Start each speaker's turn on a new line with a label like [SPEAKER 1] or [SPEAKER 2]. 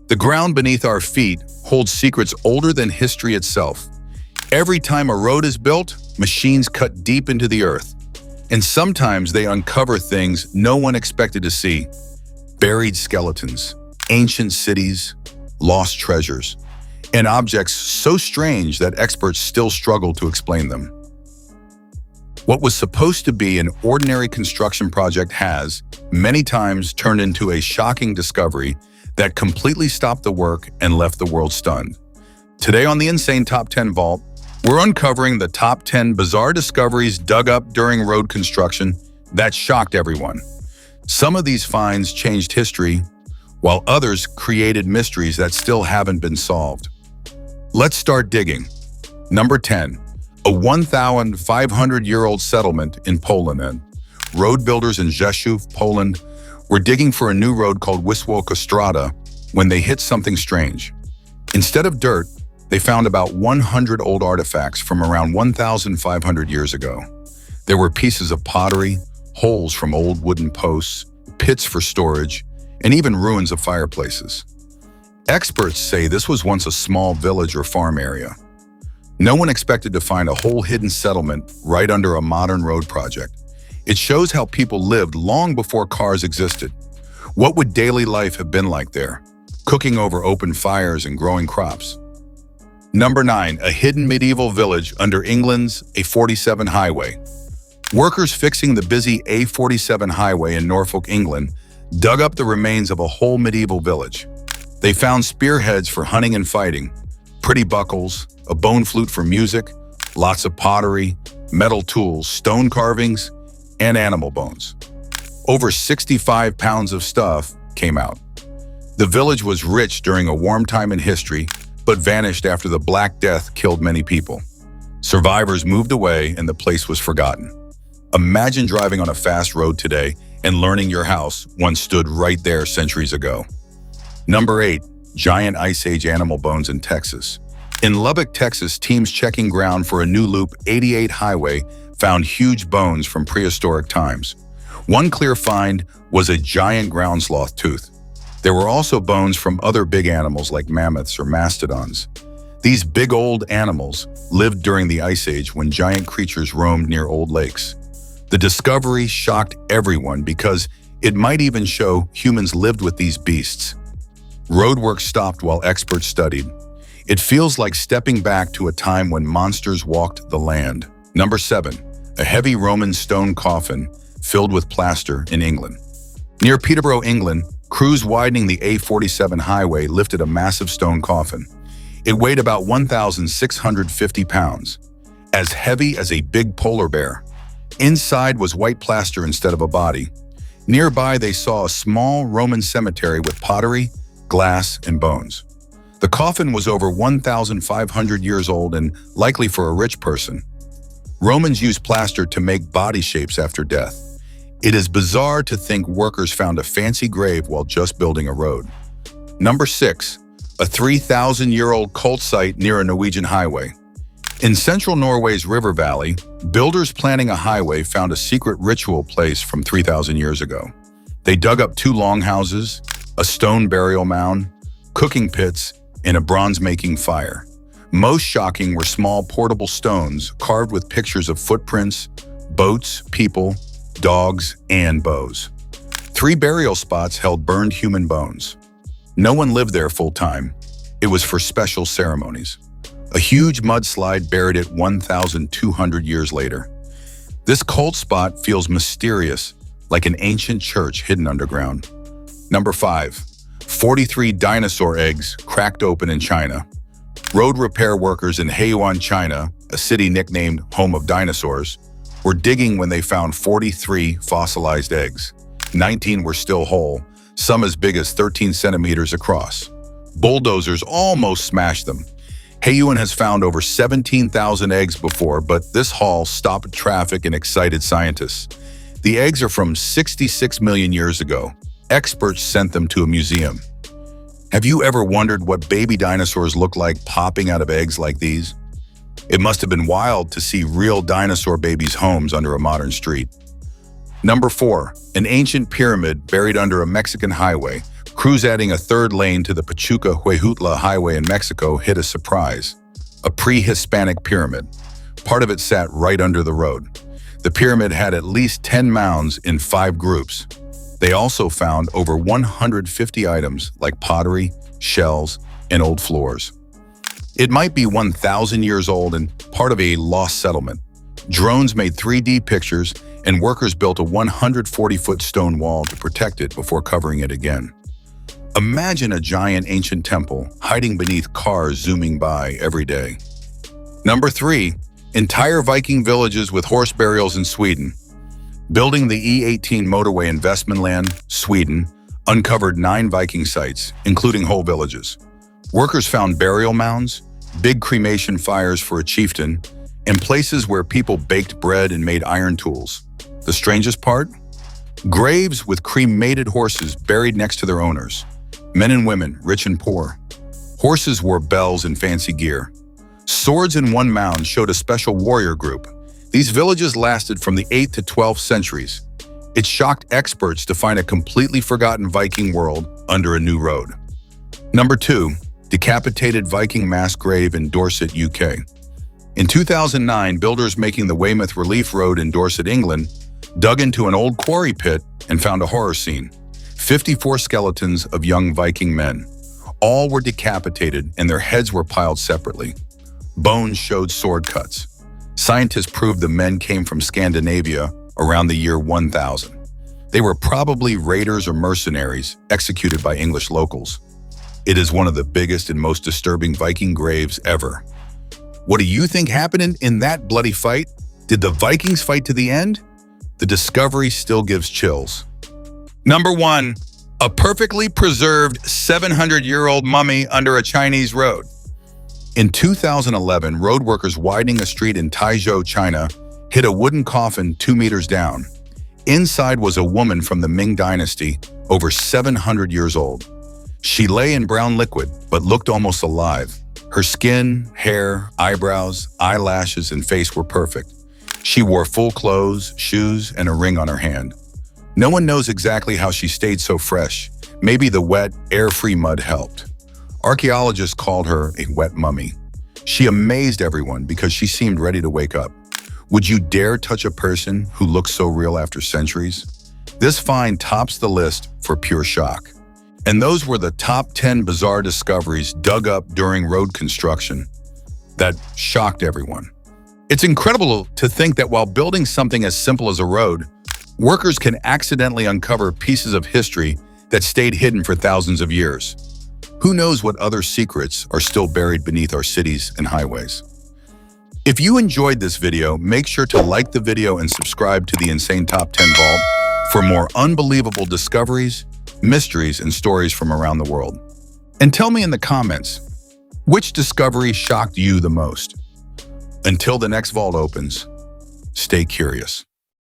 [SPEAKER 1] The ground beneath our feet holds secrets older than history itself. Every time a road is built, machines cut deep into the earth. And sometimes they uncover things no one expected to see. Buried skeletons, ancient cities, lost treasures, and objects so strange that experts still struggle to explain them. What was supposed to be an ordinary construction project has, many times, turned into a shocking discovery that completely stopped the work and left the world stunned. Today on the Insane Top 10 Vault, we're uncovering the top 10 bizarre discoveries dug up during road construction that shocked everyone. Some of these finds changed history, while others created mysteries that still haven't been solved. Let's start digging. Number 10. A 1,500-year-old settlement in Poland. Road builders in Rzeszów, Poland, were digging for a new road called Wisłoka Strada when they hit something strange. Instead of dirt, they found about 100 old artifacts from around 1,500 years ago. There were pieces of pottery, holes from old wooden posts, pits for storage, and even ruins of fireplaces. Experts say this was once a small village or farm area. No one expected to find a whole hidden settlement right under a modern road project. It shows how people lived long before cars existed. What would daily life have been like there? Cooking over open fires and growing crops. Number 9. A hidden medieval village under England's A47 highway. Workers fixing the busy A47 highway in Norfolk, England, dug up the remains of a whole medieval village. They found spearheads for hunting and fighting, pretty buckles, a bone flute for music, lots of pottery, metal tools, stone carvings, and animal bones. Over 65 pounds of stuff came out. The village was rich during a warm time in history, but vanished after the Black Death killed many people. Survivors moved away and the place was forgotten. Imagine driving on a fast road today and learning your house once stood right there centuries ago. Number 8. Giant Ice Age animal bones in Texas. In Lubbock, Texas, teams checking ground for a new Loop 88 highway found huge bones from prehistoric times. One clear find was a giant ground sloth tooth. There were also bones from other big animals like mammoths or mastodons. These big old animals lived during the Ice Age when giant creatures roamed near old lakes. The discovery shocked everyone because it might even show humans lived with these beasts. Roadwork stopped while experts studied. It feels like stepping back to a time when monsters walked the land. Number 7. A heavy Roman stone coffin filled with plaster in England. Near Peterborough, England, crews widening the A47 highway lifted a massive stone coffin. It weighed about 1,650 pounds, as heavy as a big polar bear. Inside was white plaster instead of a body. Nearby, they saw a small Roman cemetery with pottery, glass, and bones. The coffin was over 1,500 years old and likely for a rich person. Romans used plaster to make body shapes after death. It is bizarre to think workers found a fancy grave while just building a road. Number 6. A 3,000-year-old cult site near a Norwegian highway. In central Norway's river valley, builders planning a highway found a secret ritual place from 3,000 years ago. They dug up 2 longhouses, a stone burial mound, cooking pits, and a bronze-making fire. Most shocking were small portable stones carved with pictures of footprints, boats, people, dogs, and bows. 3 burial spots held burned human bones. No one lived there full-time. It was for special ceremonies. A huge mudslide buried it 1,200 years later. This cult spot feels mysterious, like an ancient church hidden underground. Number 5. 43 dinosaur eggs cracked open in China. Road repair workers in Haiyuan, China, a city nicknamed Home of Dinosaurs, were digging when they found 43 fossilized eggs. 19 were still whole, some as big as 13 centimeters across. Bulldozers almost smashed them. Haiyuan has found over 17,000 eggs before, but this haul stopped traffic and excited scientists. The eggs are from 66 million years ago. Experts sent them to a museum. Have you ever wondered what baby dinosaurs look like popping out of eggs like these? It must have been wild to see real dinosaur babies' homes under a modern street. Number 4. An ancient pyramid buried under a Mexican highway, Crews adding a third lane to the Pachuca-Huejutla highway in Mexico hit a surprise: a pre-Hispanic pyramid. Part of it sat right under the road. The pyramid had at least 10 mounds in 5 groups. They also found over 150 items like pottery, shells, and old floors. It might be 1,000 years old and part of a lost settlement. Drones made 3D pictures, and workers built a 140-foot stone wall to protect it before covering it again. Imagine a giant ancient temple hiding beneath cars zooming by every day. Number 3. Entire Viking villages with horse burials in Sweden. Building the E18 motorway in Västmanland, Sweden, uncovered 9 Viking sites, including whole villages. Workers found burial mounds, big cremation fires for a chieftain, and places where people baked bread and made iron tools. The strangest part? Graves with cremated horses buried next to their owners. Men and women, rich and poor. Horses wore bells and fancy gear. Swords in one mound showed a special warrior group. These villages lasted from the 8th to 12th centuries. It shocked experts to find a completely forgotten Viking world under a new road. Number 2. Decapitated Viking mass grave in Dorset, UK. In 2009, builders making the Weymouth Relief Road in Dorset, England, dug into an old quarry pit and found a horror scene. 54 skeletons of young Viking men. All were decapitated and their heads were piled separately. Bones showed sword cuts. Scientists proved the men came from Scandinavia around the year 1000. They were probably raiders or mercenaries executed by English locals. It is one of the biggest and most disturbing Viking graves ever. What do you think happened in that bloody fight? Did the Vikings fight to the end? The discovery still gives chills. Number 1. A perfectly preserved 700-year-old mummy under a Chinese road. In 2011, road workers widening a street in Taizhou, China, hit a wooden coffin 2 meters down. Inside was a woman from the Ming Dynasty, over 700 years old. She lay in brown liquid, but looked almost alive. Her skin, hair, eyebrows, eyelashes, and face were perfect. She wore full clothes, shoes, and a ring on her hand. No one knows exactly how she stayed so fresh. Maybe the wet, air-free mud helped. Archaeologists called her a wet mummy. She amazed everyone because she seemed ready to wake up. Would you dare touch a person who looks so real after centuries? This find tops the list for pure shock. And those were the top 10 bizarre discoveries dug up during road construction that shocked everyone. It's incredible to think that while building something as simple as a road, workers can accidentally uncover pieces of history that stayed hidden for thousands of years. Who knows what other secrets are still buried beneath our cities and highways? If you enjoyed this video, make sure to like the video and subscribe to the Insane Top 10 Vault for more unbelievable discoveries, mysteries, and stories from around the world. And tell me in the comments, which discovery shocked you the most? Until the next vault opens, stay curious.